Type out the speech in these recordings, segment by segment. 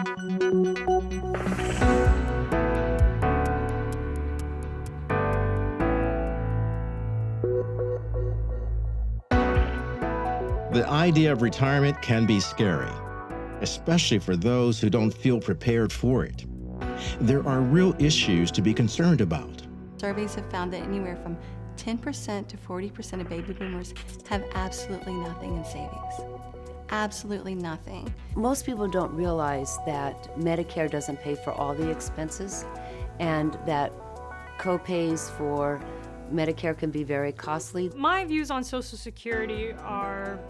The idea of retirement can be scary, especially for those who don't feel prepared for it. There are real issues to be concerned about. Surveys have found that anywhere from 10% to 40% of baby boomers have absolutely nothing in savings. Absolutely nothing. Most people don't realize that Medicare doesn't pay for all the expenses and that co-pays for Medicare can be very costly. My views on Social Security are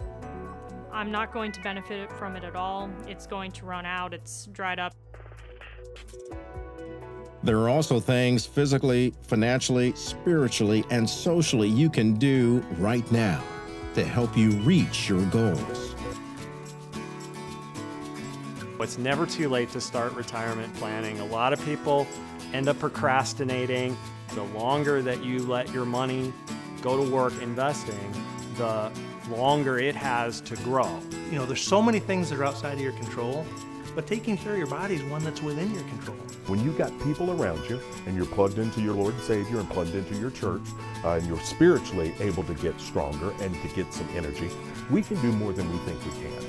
I'm not going to benefit from it at all. It's going to run out. It's dried up. There are also things physically, financially, spiritually, and socially you can do right now to help you reach your goals. It's never too late to start retirement planning. A lot of people end up procrastinating. The longer that you let your money go to work investing, the longer it has to grow. You know, there's so many things that are outside of your control, but taking care of your body is one that's within your control. When you've got people around you and you're plugged into your Lord and Savior and plugged into your church, and you're spiritually able to get stronger and to get some energy, we can do more than we think we can.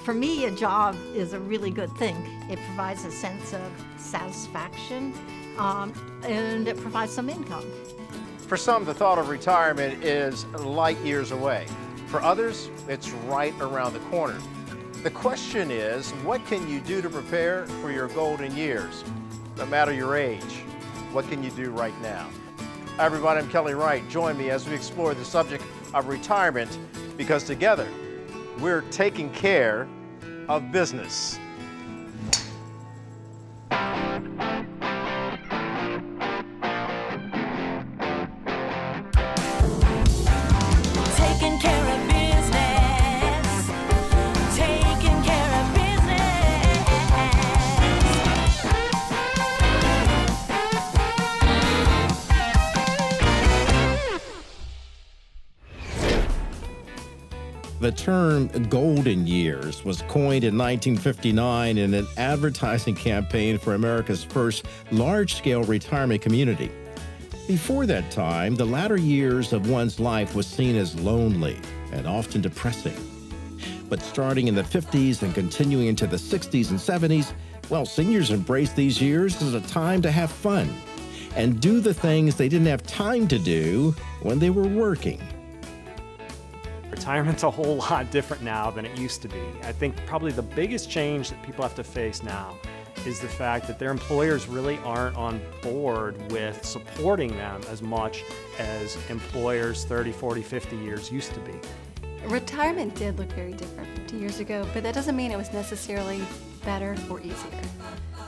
For me, a job is a really good thing. It provides a sense of satisfaction, and it provides some income. For some, the thought of retirement is light years away. For others, it's right around the corner. The question is, what can you do to prepare for your golden years? No matter your age, what can you do right now? Hi everybody, I'm Kelly Wright. Join me as we explore the subject of retirement, because together we're taking care of business. Taking care of business. Taking care of business. The term golden years was coined in 1959 in an advertising campaign for America's first large-scale retirement community. Before that time, the latter years of one's life was seen as lonely and often depressing. But starting in the 50s and continuing into the 60s and 70s, well, seniors embraced these years as a time to have fun and do the things they didn't have time to do when they were working. Retirement's a whole lot different now than it used to be. I think probably the biggest change that people have to face now is the fact that their employers really aren't on board with supporting them as much as employers 30, 40, 50 years used to be. Retirement did look very different 50 years ago, but that doesn't mean it was necessarily better or easier.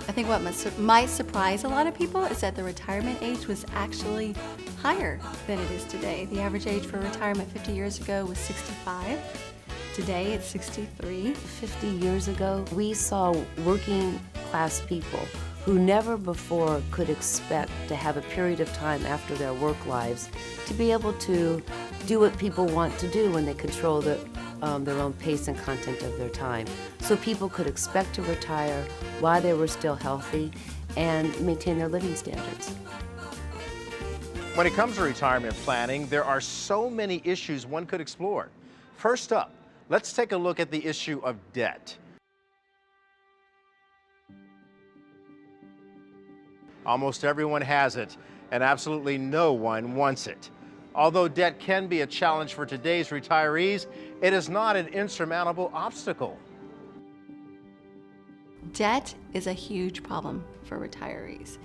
I think what might surprise a lot of people is that the retirement age was actually higher than it is today. The average age for retirement 50 years ago was 65. Today it's 63. 50 years ago, we saw working class people who never before could expect to have a period of time after their work lives to be able to do what people want to do when they control their own pace and content of their time. So people could expect to retire while they were still healthy and maintain their living standards. When it comes to retirement planning, there are so many issues one could explore. First up, let's take a look at the issue of debt. Almost everyone has it, and absolutely no one wants it. Although debt can be a challenge for today's retirees, it is not an insurmountable obstacle. Debt is a huge problem for retirees.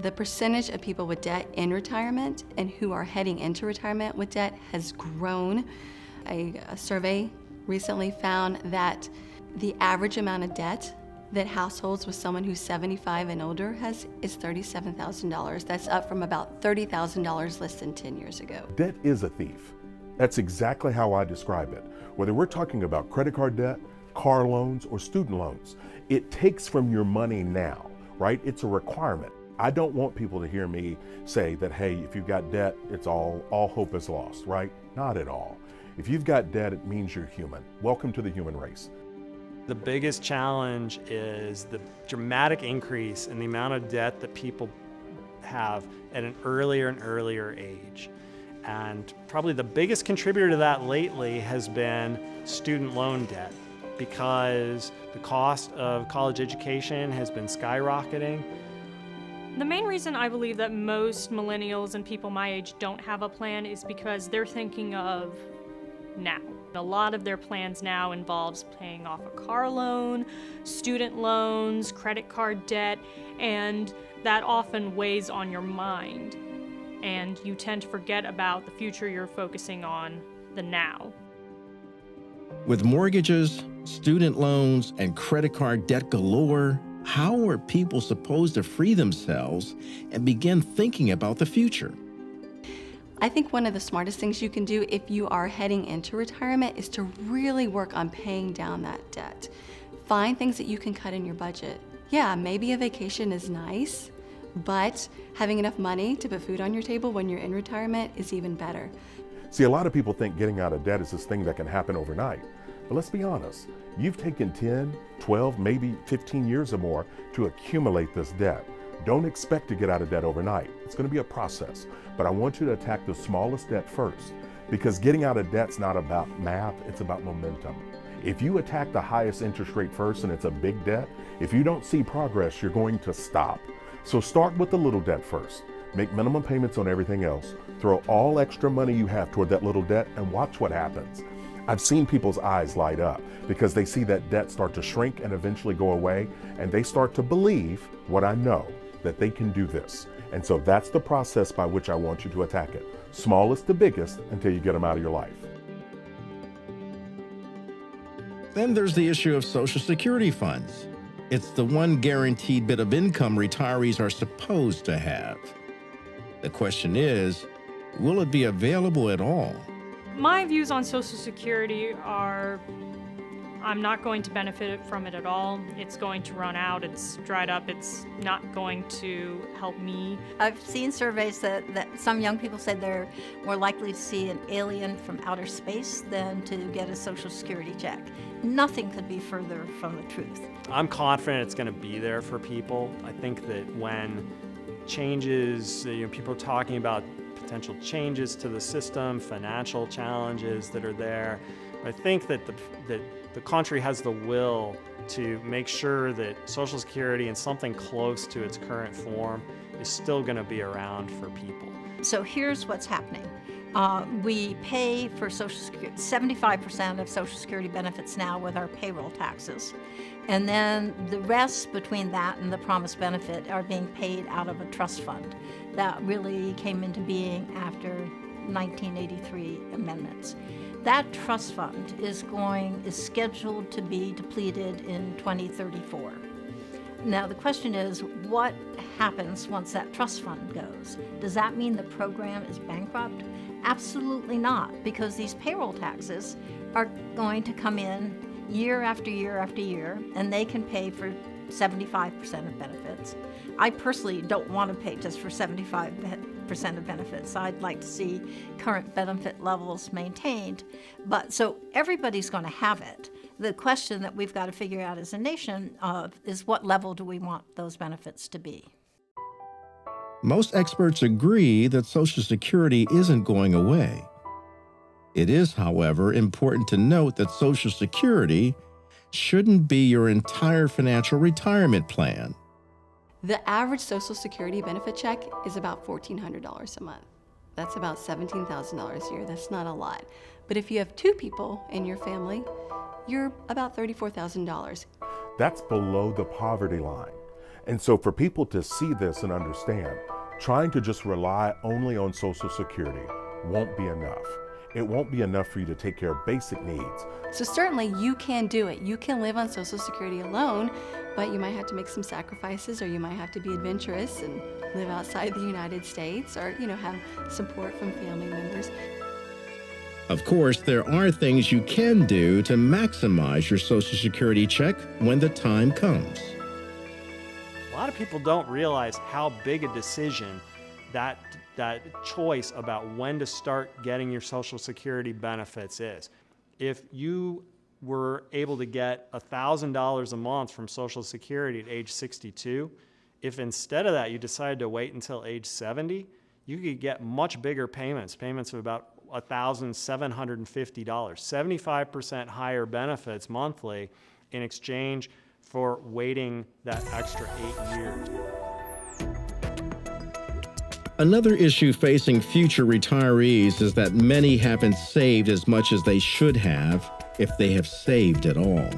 The percentage of people with debt in retirement and who are heading into retirement with debt has grown. A survey recently found that the average amount of debt that households with someone who's 75 and older has is $37,000. That's up from about $30,000 less than 10 years ago. Debt is a thief. That's exactly how I describe it. Whether we're talking about credit card debt, car loans, or student loans, it takes from your money now, right? It's a requirement. I don't want people to hear me say that, hey, if you've got debt, it's all hope is lost, right? Not at all. If you've got debt, it means you're human. Welcome to the human race. The biggest challenge is the dramatic increase in the amount of debt that people have at an earlier and earlier age. And probably the biggest contributor to that lately has been student loan debt, because the cost of college education has been skyrocketing. The main reason I believe that most millennials and people my age don't have a plan is because they're thinking of now. A lot of their plans now involves paying off a car loan, student loans, credit card debt, and that often weighs on your mind. And you tend to forget about the future. You're focusing on the now. With mortgages, student loans, and credit card debt galore, how are people supposed to free themselves and begin thinking about the future? I think one of the smartest things you can do if you are heading into retirement is to really work on paying down that debt. Find things that you can cut in your budget. Yeah, maybe a vacation is nice, but having enough money to put food on your table when you're in retirement is even better. See, a lot of people think getting out of debt is this thing that can happen overnight. But let's be honest, you've taken 10, 12, maybe 15 years or more to accumulate this debt. Don't expect to get out of debt overnight. It's going to be a process. But I want you to attack the smallest debt first, because getting out of debt's not about math, it's about momentum. If you attack the highest interest rate first and it's a big debt, if you don't see progress, you're going to stop. So start with the little debt first. Make minimum payments on everything else. Throw all extra money you have toward that little debt and watch what happens. I've seen people's eyes light up because they see that debt start to shrink and eventually go away, and they start to believe what I know, that they can do this. And so that's the process by which I want you to attack it. Smallest to biggest until you get them out of your life. Then there's the issue of Social Security funds. It's the one guaranteed bit of income retirees are supposed to have. The question is, will it be available at all? My views on Social Security are I'm not going to benefit from it at all. It's going to run out. It's dried up. It's not going to help me. I've seen surveys that some young people said they're more likely to see an alien from outer space than to get a Social Security check. Nothing could be further from the truth. I'm confident it's going to be there for people. I think that when changes, people are talking about potential changes to the system, financial challenges that are there. I think that the country has the will to make sure that Social Security in something close to its current form is still going to be around for people. So here's what's happening. We pay for Social Security, 75% of Social Security benefits now with our payroll taxes. And then the rest between that and the promised benefit are being paid out of a trust fund. That really came into being after 1983 amendments. That trust fund is scheduled to be depleted in 2034. Now the question is, what happens once that trust fund goes? Does that mean the program is bankrupt? Absolutely not, because these payroll taxes are going to come in year after year after year, and they can pay for 75% of benefits. I personally don't want to pay just for 75% of benefits. I'd like to see current benefit levels maintained. But so everybody's going to have it. The question that we've got to figure out as a nation is what level do we want those benefits to be? Most experts agree that Social Security isn't going away. It is, however, important to note that Social Security shouldn't be your entire financial retirement plan. The average Social Security benefit check is about $1,400 a month. That's about $17,000 a year. That's not a lot. But if you have two people in your family, you're about $34,000. That's below the poverty line. And so for people to see this and understand, trying to just rely only on Social Security won't be enough. It won't be enough for you to take care of basic needs. So certainly you can do it. You can live on Social Security alone, but you might have to make some sacrifices, or you might have to be adventurous and live outside the United States, or have support from family members. Of course, there are things you can do to maximize your Social Security check when the time comes. A lot of people don't realize how big a decision that choice about when to start getting your Social Security benefits is. If you were able to get $1,000 a month from Social Security at age 62, if instead of that you decided to wait until age 70, you could get much bigger payments of about $1,750, 75% higher benefits monthly in exchange for waiting that extra 8 years. Another issue facing future retirees is that many haven't saved as much as they should have, if they have saved at all.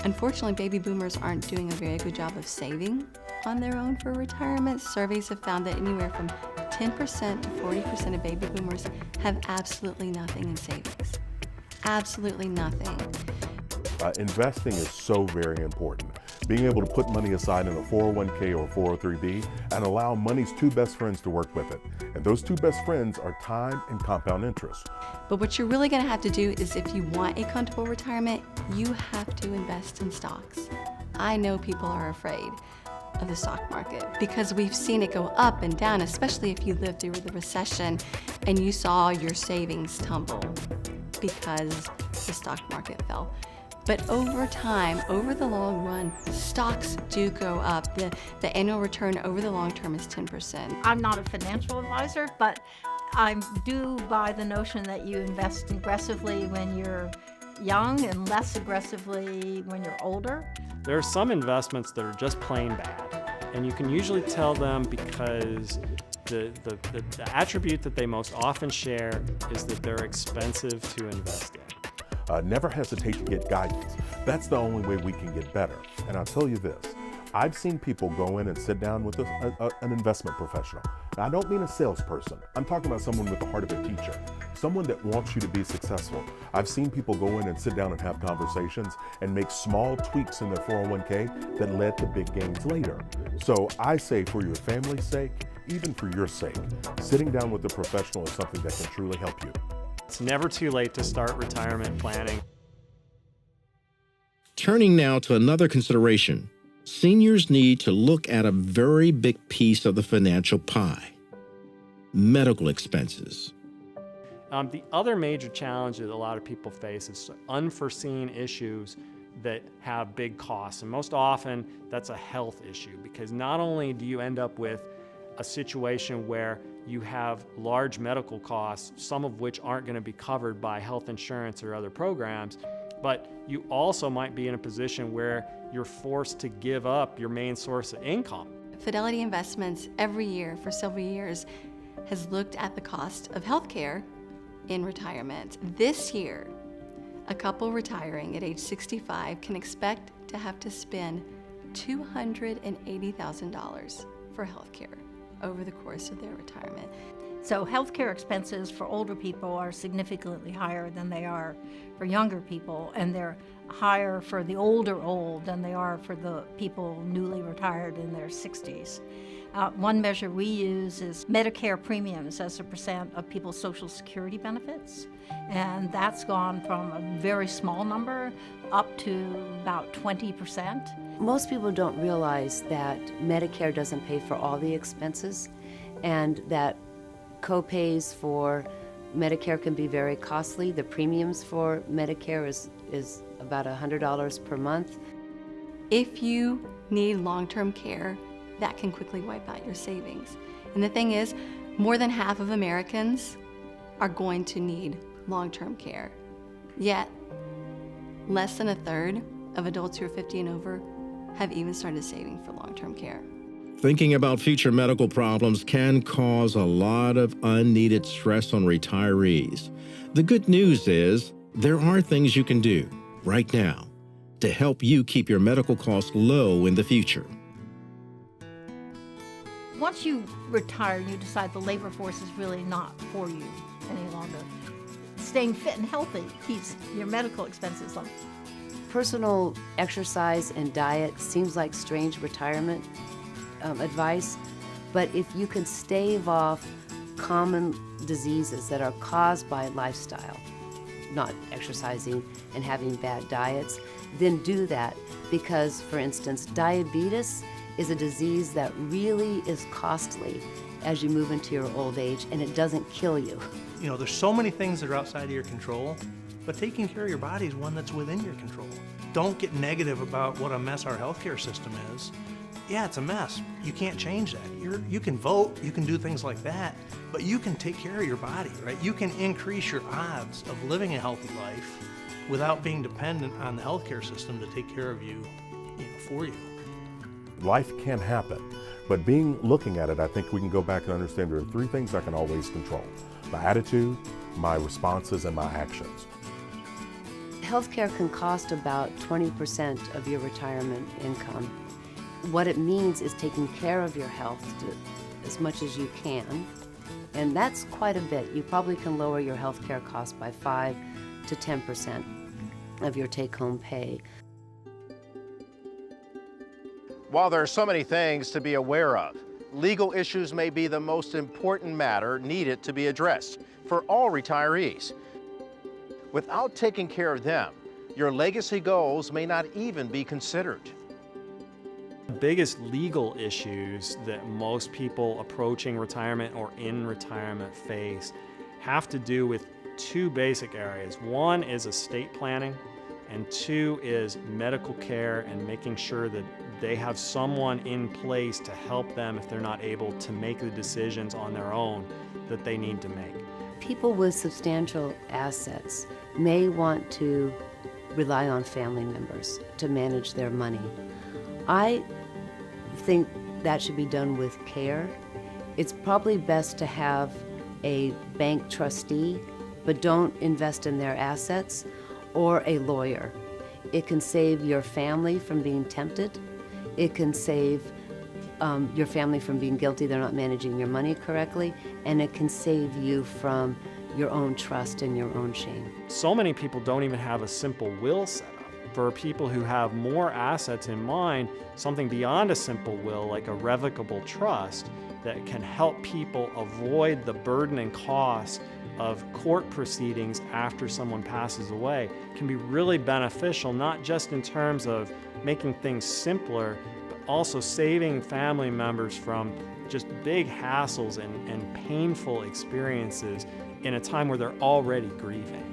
Unfortunately, baby boomers aren't doing a very good job of saving on their own for retirement. Surveys have found that anywhere from 10% to 40% of baby boomers have absolutely nothing in savings. Absolutely nothing. Investing is so very important. Being able to put money aside in a 401k or 403b and allow money's two best friends to work with it. And those two best friends are time and compound interest. But what you're really going to have to do is, if you want a comfortable retirement, you have to invest in stocks. I know people are afraid of the stock market because we've seen it go up and down, especially if you lived through the recession and you saw your savings tumble because the stock market fell. But over time, over the long run, stocks do go up. The annual return over the long term is 10%. I'm not a financial advisor, but I do buy the notion that you invest aggressively when you're young and less aggressively when you're older. There are some investments that are just plain bad, and you can usually tell them because the attribute that they most often share is that they're expensive to invest in. Never hesitate to get guidance. That's the only way we can get better. And I'll tell you this, I've seen people go in and sit down with an investment professional. Now, I don't mean a salesperson. I'm talking about someone with the heart of a teacher, someone that wants you to be successful. I've seen people go in and sit down and have conversations and make small tweaks in their 401k that led to big gains later. So I say, for your family's sake, even for your sake, sitting down with a professional is something that can truly help you. It's never too late to start retirement planning. Turning now to another consideration, seniors need to look at a very big piece of the financial pie: medical expenses. The other major challenge that a lot of people face is unforeseen issues that have big costs. And most often, that's a health issue, because not only do you end up with a situation where you have large medical costs, some of which aren't going to be covered by health insurance or other programs, but you also might be in a position where you're forced to give up your main source of income. Fidelity Investments every year for several years has looked at the cost of healthcare in retirement. This year, a couple retiring at age 65 can expect to have to spend $280,000 for healthcare over the course of their retirement. So healthcare expenses for older people are significantly higher than they are for younger people, and they're higher for the older old than they are for the people newly retired in their 60s. One measure we use is Medicare premiums as a percent of people's Social Security benefits, and that's gone from a very small number up to about 20%. Most people don't realize that Medicare doesn't pay for all the expenses, and that co-pays for Medicare can be very costly. The premiums for Medicare is about $100 per month. If you need long-term care, that can quickly wipe out your savings. And the thing is, more than half of Americans are going to need long-term care. Yet, less than a third of adults who are 50 and over have even started saving for long-term care. Thinking about future medical problems can cause a lot of unneeded stress on retirees. The good news is there are things you can do right now to help you keep your medical costs low in the future. Once you retire, you decide the labor force is really not for you any longer. Staying fit and healthy keeps your medical expenses low. Personal exercise and diet seems like strange retirement advice, but if you can stave off common diseases that are caused by lifestyle, not exercising and having bad diets, then do that, because, for instance, diabetes is a disease that really is costly as you move into your old age, and it doesn't kill you. You know, there's so many things that are outside of your control, but taking care of your body is one that's within your control. Don't get negative about what a mess our healthcare system is. Yeah, it's a mess. You can't change that. You can vote, you can do things like that, but you can take care of your body, right? You can increase your odds of living a healthy life without being dependent on the healthcare system to take care of you, for you. Life can happen, but looking at it, I think we can go back and understand there are three things I can always control: my attitude, my responses, and my actions. Healthcare can cost about 20% of your retirement income. What it means is taking care of your health as much as you can, and that's quite a bit. You probably can lower your healthcare costs by 5 to 10% of your take-home pay. While there are so many things to be aware of, legal issues may be the most important matter needed to be addressed for all retirees. Without taking care of them, your legacy goals may not even be considered. The biggest legal issues that most people approaching retirement or in retirement face have to do with two basic areas. One is estate planning, and two is medical care and making sure that they have someone in place to help them if they're not able to make the decisions on their own that they need to make. People with substantial assets may want to rely on family members to manage their money. I think that should be done with care. It's probably best to have a bank trustee, but don't invest in their assets, or a lawyer. It can save your family from being tempted. It can save your family from being guilty they're not managing your money correctly, and it can save you from your own trust and your own shame. So many people don't even have a simple will set up. For people who have more assets in mind, something beyond a simple will, like a revocable trust, that can help people avoid the burden and cost of court proceedings after someone passes away, can be really beneficial, not just in terms of making things simpler, but also saving family members from just big hassles and painful experiences in a time where they're already grieving.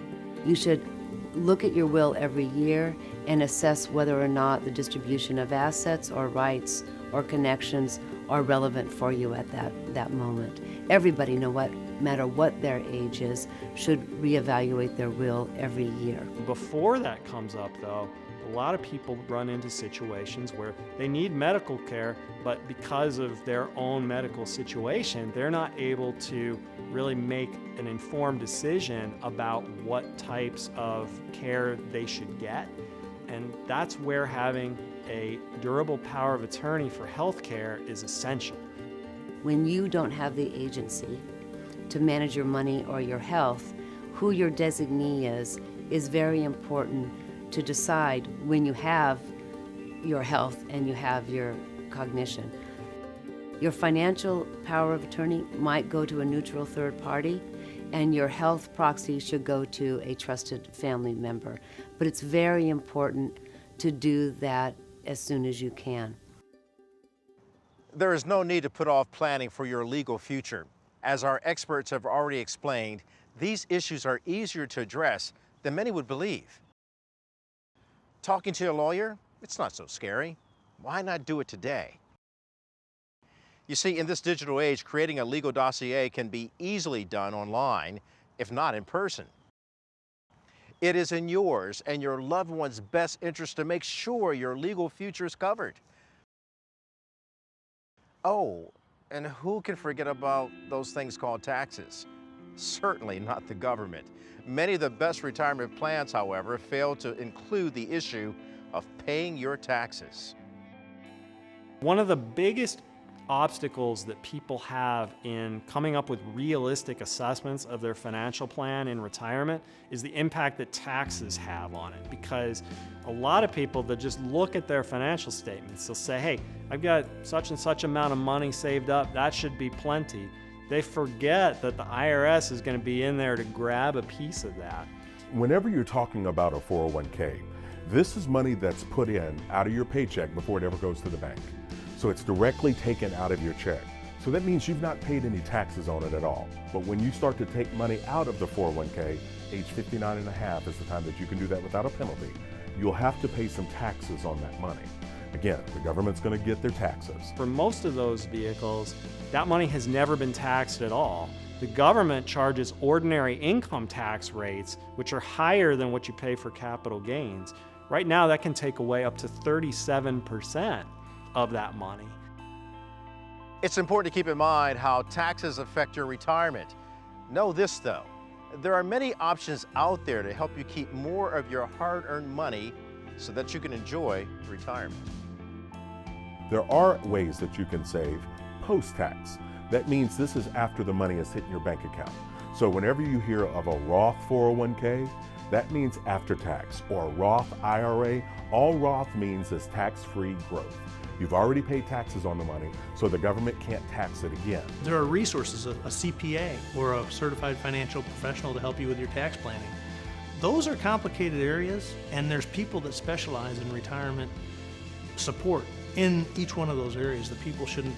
You should look at your will every year and assess whether or not the distribution of assets or rights or connections are relevant for you at that moment. Everybody, no matter what their age is, should reevaluate their will every year. Before that comes up, though, a lot of people run into situations where they need medical care, but because of their own medical situation, they're not able to really make an informed decision about what types of care they should get. And that's where having a durable power of attorney for health care is essential. When you don't have the agency to manage your money or your health, who your designee is very important to decide when you have your health and you have your cognition. Your financial power of attorney might go to a neutral third party, and your health proxy should go to a trusted family member. But it's very important to do that as soon as you can. There is no need to put off planning for your legal future. As our experts have already explained, these issues are easier to address than many would believe. Talking to a lawyer, it's not so scary. Why not do it today? You see, in this digital age, creating a legal dossier can be easily done online, if not in person. It is in yours and your loved one's best interest to make sure your legal future is covered. Oh, and who can forget about those things called taxes? Certainly not the government. Many of the best retirement plans, however, fail to include the issue of paying your taxes. One of the biggest obstacles that people have in coming up with realistic assessments of their financial plan in retirement is the impact that taxes have on it. Because a lot of people that just look at their financial statements, they'll say, hey, I've got such and such amount of money saved up, that should be plenty. They forget that the IRS is going to be in there to grab a piece of that. Whenever you're talking about a 401k, this is money that's put in out of your paycheck before it ever goes to the bank. So it's directly taken out of your check. So that means you've not paid any taxes on it at all. But when you start to take money out of the 401k, age 59 and a half is the time that you can do that without a penalty, you'll have to pay some taxes on that money. Again, the government's going to get their taxes. For most of those vehicles, that money has never been taxed at all. The government charges ordinary income tax rates, which are higher than what you pay for capital gains. Right now, that can take away up to 37% of that money. It's important to keep in mind how taxes affect your retirement. Know this though, there are many options out there to help you keep more of your hard-earned money so that you can enjoy retirement. There are ways that you can save post-tax. That means this is after the money is hitting your bank account. So whenever you hear of a Roth 401k, that means after tax, or a Roth IRA. All Roth means is tax-free growth. You've already paid taxes on the money, so the government can't tax it again. There are resources, a CPA or a certified financial professional to help you with your tax planning. Those are complicated areas, and there's people that specialize in retirement support in each one of those areas. The people shouldn't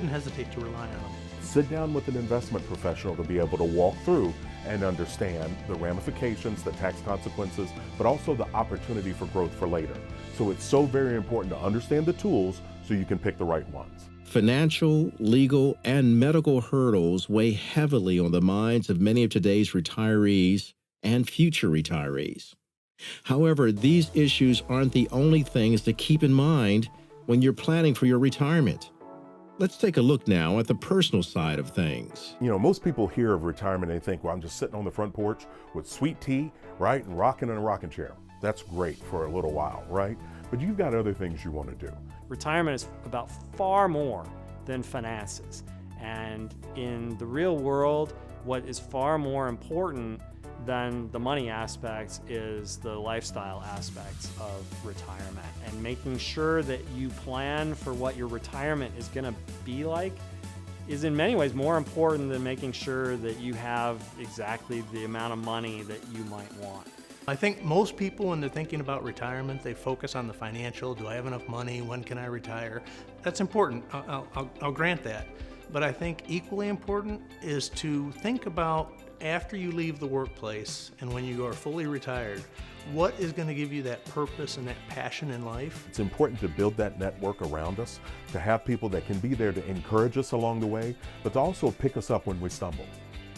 hesitate to rely on them. Sit down with an investment professional to be able to walk through and understand the ramifications, the tax consequences, but also the opportunity for growth for later. So it's so very important to understand the tools so you can pick the right ones. Financial, legal, and medical hurdles weigh heavily on the minds of many of today's retirees and future retirees. However, these issues aren't the only things to keep in mind when you're planning for your retirement. Let's take a look now at the personal side of things. You know, most people hear of retirement and they think, well, I'm just sitting on the front porch with sweet tea, right, and rocking in a rocking chair. That's great for a little while, right? But you've got other things you want to do. Retirement is about far more than finances. And in the real world, what is far more important than the money aspects is the lifestyle aspects of retirement, and making sure that you plan for what your retirement is going to be like is in many ways more important than making sure that you have exactly the amount of money that you might want. I think most people, when they're thinking about retirement, they focus on the financial. Do I have enough money? When can I retire? That's important. I'll grant that. But I think equally important is to think about, after you leave the workplace and when you are fully retired, what is going to give you that purpose and that passion in life? It's important to build that network around us, to have people that can be there to encourage us along the way, but to also pick us up when we stumble.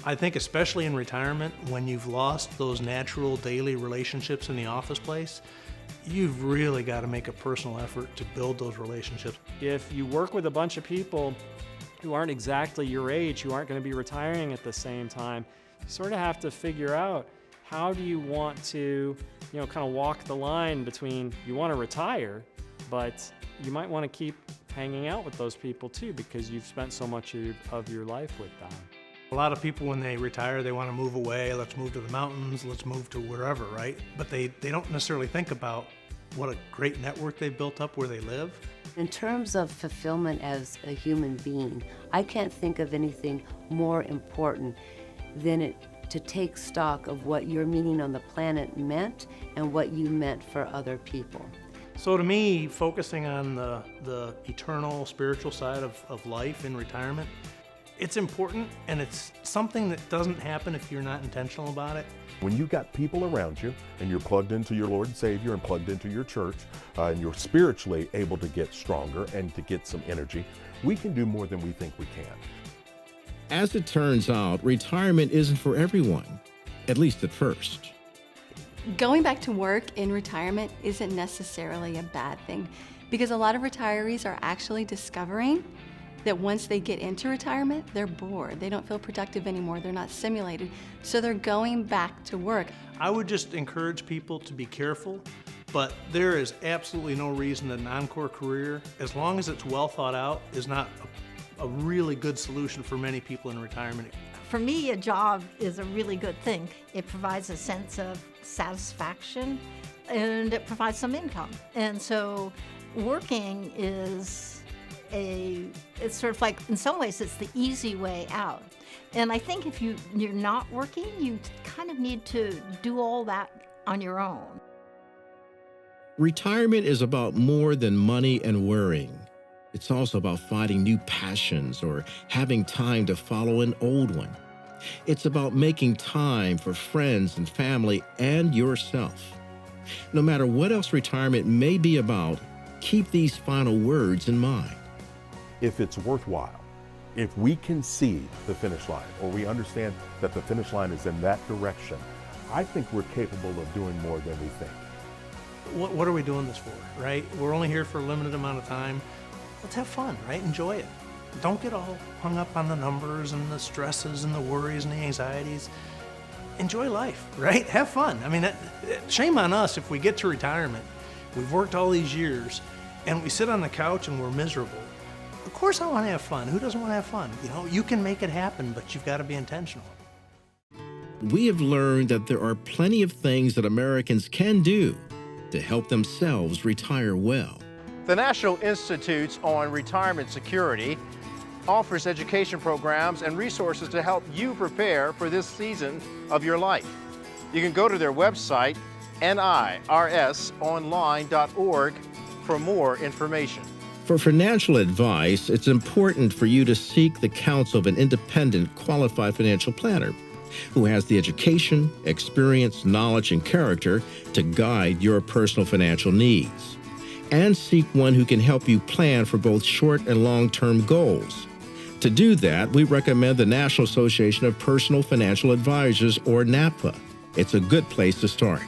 I think especially in retirement, when you've lost those natural daily relationships in the office place, you've really got to make a personal effort to build those relationships. If you work with a bunch of people who aren't exactly your age, who aren't going to be retiring at the same time, you sort of have to figure out, how do you want to, kind of walk the line between, you want to retire, but you might want to keep hanging out with those people too, because you've spent so much of your life with them. A lot of people, when they retire, they want to move away. Let's move to the mountains, let's move to wherever, right? But they don't necessarily think about what a great network they've built up where they live. In terms of fulfillment as a human being, I can't think of anything more important than to take stock of what your meaning on the planet meant and what you meant for other people. So to me, focusing on the eternal spiritual side of life in retirement, it's important, and it's something that doesn't happen if you're not intentional about it. When you've got people around you and you're plugged into your Lord and Savior and plugged into your church, and you're spiritually able to get stronger and to get some energy, we can do more than we think we can. As it turns out, retirement isn't for everyone, at least at first. Going back to work in retirement isn't necessarily a bad thing, because a lot of retirees are actually discovering that once they get into retirement, they're bored. They don't feel productive anymore. They're not stimulated. So they're going back to work. I would just encourage people to be careful, but there is absolutely no reason that an encore career, as long as it's well thought out, is not a really good solution for many people in retirement. For me, a job is a really good thing. It provides a sense of satisfaction and it provides some income. And so working is it's sort of like, in some ways, it's the easy way out. And I think if you're not working, you kind of need to do all that on your own. Retirement is about more than money and worrying. It's also about finding new passions or having time to follow an old one. It's about making time for friends and family and yourself. No matter what else retirement may be about, keep these final words in mind. If it's worthwhile, if we can see the finish line, or we understand that the finish line is in that direction, I think we're capable of doing more than we think. What are we doing this for, right? We're only here for a limited amount of time. Let's have fun, right? Enjoy it. Don't get all hung up on the numbers and the stresses and the worries and the anxieties. Enjoy life, right? Have fun. I mean, shame on us if we get to retirement, we've worked all these years, and we sit on the couch and we're miserable. Of course I want to have fun. Who doesn't want to have fun? You know, you can make it happen, but you've got to be intentional. We have learned that there are plenty of things that Americans can do to help themselves retire well. The National Institutes on Retirement Security offers education programs and resources to help you prepare for this season of your life. You can go to their website, nirsonline.org, for more information. For financial advice, it's important for you to seek the counsel of an independent, qualified financial planner who has the education, experience, knowledge, and character to guide your personal financial needs. And seek one who can help you plan for both short and long-term goals. To do that, we recommend the National Association of Personal Financial Advisors, or NAPA. It's a good place to start.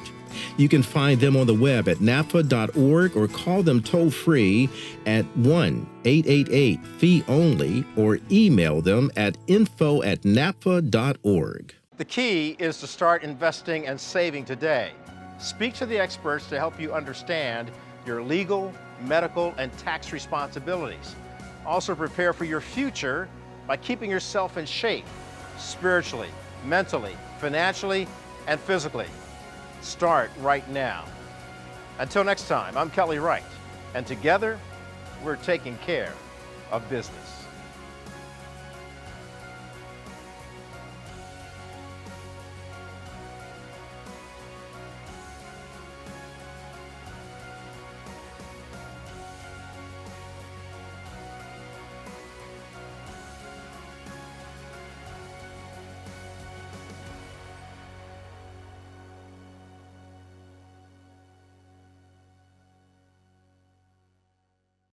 You can find them on the web at napa.org or call them toll-free at 1-888-FEE-ONLY or email them at info@napa.org. The key is to start investing and saving today. Speak to the experts to help you understand your legal, medical, and tax responsibilities. Also prepare for your future by keeping yourself in shape, spiritually, mentally, financially, and physically. Start right now. Until next time, I'm Kelly Wright, and together, we're taking care of business.